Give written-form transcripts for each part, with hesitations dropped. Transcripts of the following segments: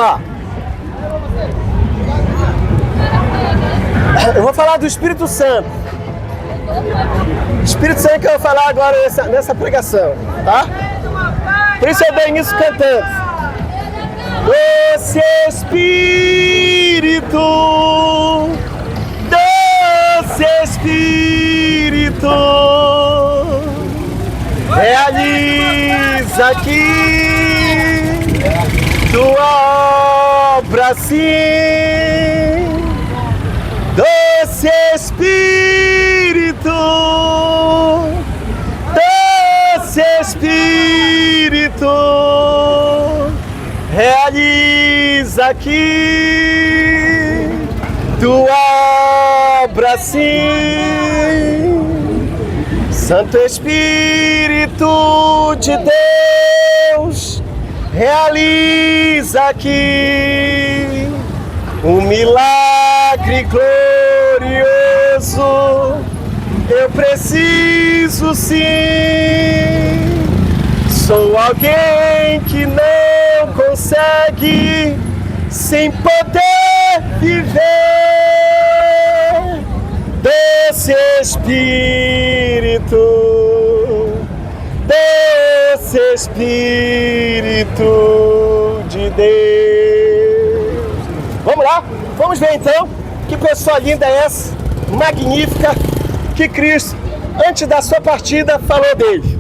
lá. Eu vou falar do Espírito Santo. Espírito Santo que eu vou falar agora nessa pregação, tá? Por isso eu dou início cantando. Doce Espírito, doce Espírito, realiza aqui tua obra sim. Doce Espírito, doce Espírito, realiza aqui tua obra sim. Santo Espírito de Deus, realiza aqui um milagre glorioso. Eu preciso sim. Sou alguém que não consegue sem poder viver. Doce Espírito, doce Espírito de Deus. Vamos lá? Vamos ver então que pessoa linda é essa, magnífica, que Cristo, antes da sua partida, falou dele.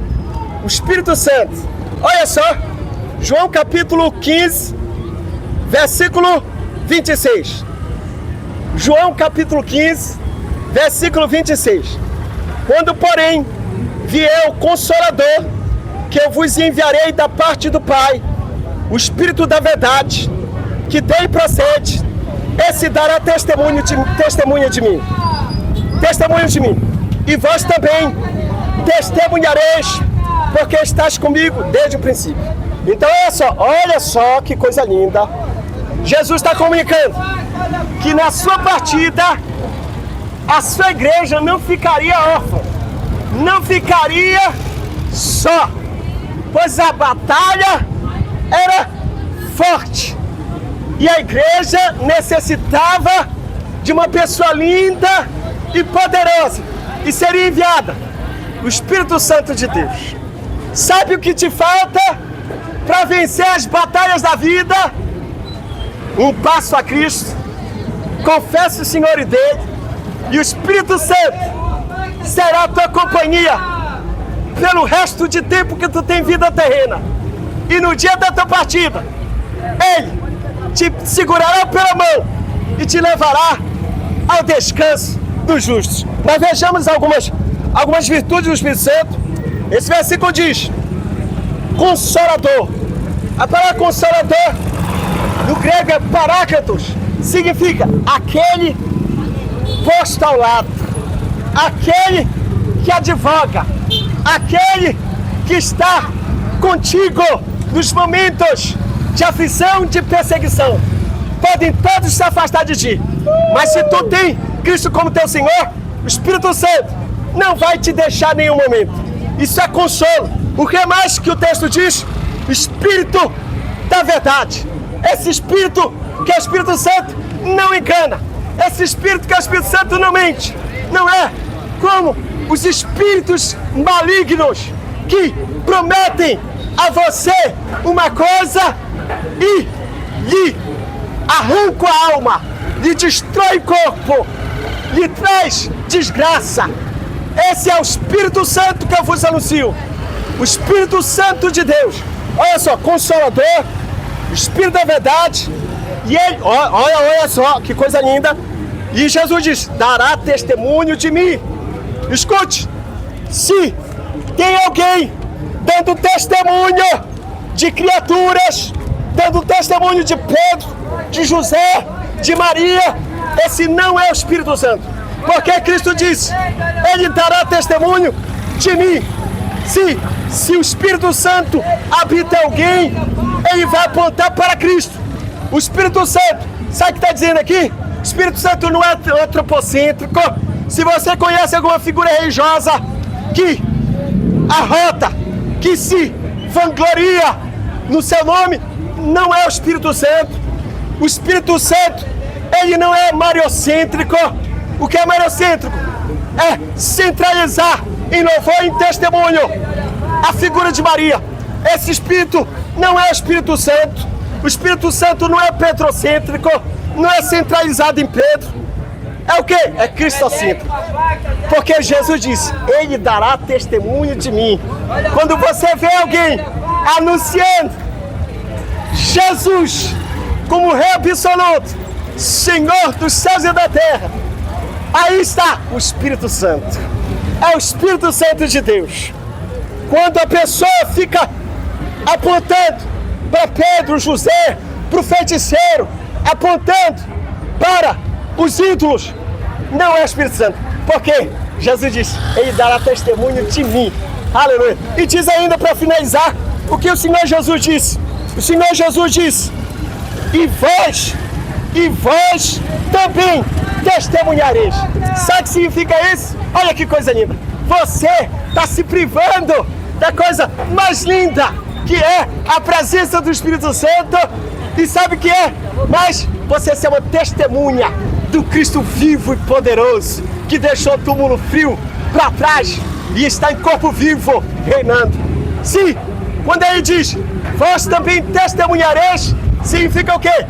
O Espírito Santo. Olha só, João capítulo 15, versículo 26. João capítulo 15, versículo 26. Quando, porém, vier o Consolador, que eu vos enviarei da parte do Pai, o Espírito da verdade, que dele procede, esse dará testemunho de mim. Testemunho de mim. E vós também testemunhareis, porque estás comigo desde o princípio. Então olha só que coisa linda. Jesus está comunicando que na sua partida a sua igreja não ficaria órfã, não ficaria só, pois a batalha era forte e a igreja necessitava de uma pessoa linda e poderosa, e seria enviada o Espírito Santo de Deus. Sabe o que te falta para vencer as batalhas da vida? Um passo a Cristo, confessa o Senhor e dele, e o Espírito Santo será a tua companhia pelo resto de tempo que tu tem vida terrena. E no dia da tua partida, Ele te segurará pela mão e te levará ao descanso dos justos. Mas vejamos algumas virtudes do Espírito Santo. Esse versículo diz: Consolador. A palavra Consolador, no grego é paráclitos, significa aquele posto ao lado, aquele que advoga, aquele que está contigo nos momentos de aflição, de perseguição. Podem todos se afastar de ti, mas se tu tem Cristo como teu Senhor, o Espírito Santo não vai te deixar em nenhum momento. Isso é consolo. O que mais que o texto diz? O Espírito da verdade. Esse Espírito que é o Espírito Santo não engana. Esse Espírito que é o Espírito Santo não mente. Não é como os espíritos malignos que prometem a você uma coisa e lhe arranca a alma, lhe destrói o corpo, lhe traz desgraça. Esse é o Espírito Santo que eu vos anuncio. O Espírito Santo de Deus. Olha só, Consolador, o Espírito da verdade. E ele, olha só, que coisa linda. E Jesus diz: dará testemunho de mim. Escute, se tem alguém dando testemunho de criaturas, dando testemunho de Pedro, de José, de Maria, esse não é o Espírito Santo. Porque Cristo disse: Ele dará testemunho de mim. Se o Espírito Santo habita em alguém, ele vai apontar para Cristo. O Espírito Santo, sabe o que está dizendo aqui? O Espírito Santo não é antropocêntrico. Se você conhece alguma figura religiosa que arrota, que se vangloria no seu nome, não é o Espírito Santo. O Espírito Santo, ele não é mariocêntrico. O que é mariocêntrico? É centralizar em louvor e em testemunho a figura de Maria. Esse Espírito não é o Espírito Santo. O Espírito Santo não é pedrocêntrico, não é centralizado em Pedro. É o que? É cristocêntrico. Porque Jesus disse, ele dará testemunho de mim. Quando você vê alguém anunciando Jesus como Rei absoluto, Senhor dos céus e da terra, aí está o Espírito Santo. É o Espírito Santo de Deus. Quando a pessoa fica apontando para Pedro, José, para o feiticeiro, apontando para os ídolos, não é o Espírito Santo. Porque Jesus disse, ele dará testemunho de mim. Aleluia. E diz ainda para finalizar o que o Senhor Jesus disse. O Senhor Jesus disse, e vós também testemunhareis. Sabe o que significa isso? Olha que coisa linda. Você está se privando da coisa mais linda, que é a presença do Espírito Santo. E sabe o que é? Mas você ser uma testemunha do Cristo vivo e poderoso, que deixou o túmulo frio para trás e está em corpo vivo, reinando. Sim, quando ele diz, vós também testemunhareis, significa o quê?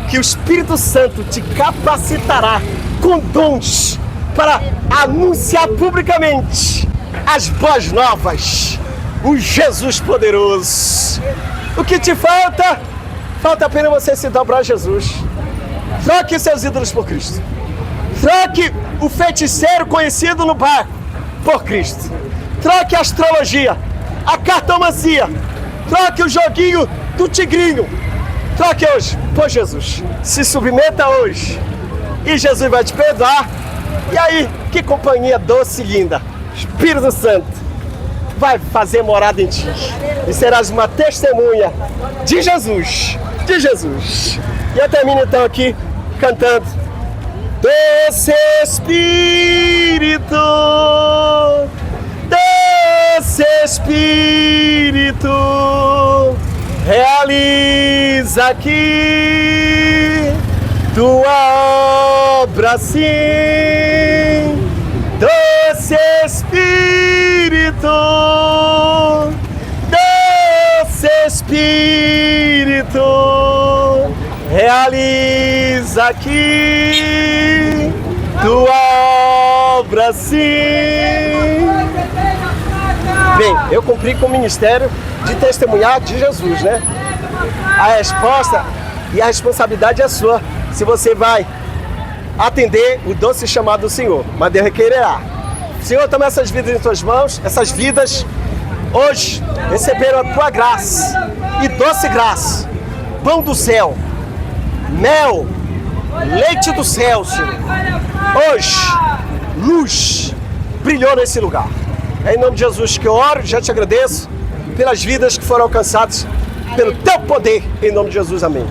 Que o Espírito Santo te capacitará com dons para anunciar publicamente as boas novas, o Jesus poderoso. O que te falta? Falta apenas você se dobrar a Jesus. Troque seus ídolos por Cristo. Troque o feiticeiro conhecido no barco por Cristo. Troque a astrologia, a cartomancia. Troque o joguinho do tigrinho. Troque hoje por Jesus. Se submeta hoje e Jesus vai te perdoar. E aí, que companhia doce e linda. Espírito Santo vai fazer morada em ti. E serás uma testemunha de Jesus. De Jesus. E eu termino então aqui cantando. Doce Espírito, doce Espírito, realiza aqui tua obra sim. Doce Espírito, doce Espírito, realiza aqui tua obra sim. Bem, eu cumpri com o ministério de testemunhar de Jesus, né? A resposta e a responsabilidade é sua, se você vai atender o doce chamado do Senhor, mas Deus requererá. Senhor, toma essas vidas em tuas mãos, essas vidas hoje receberam a tua graça e doce graça, pão do céu, mel, leite do céu, Senhor. Hoje, luz brilhou nesse lugar. É em nome de Jesus que eu oro, já te agradeço pelas vidas que foram alcançadas pelo teu poder, em nome de Jesus, amém.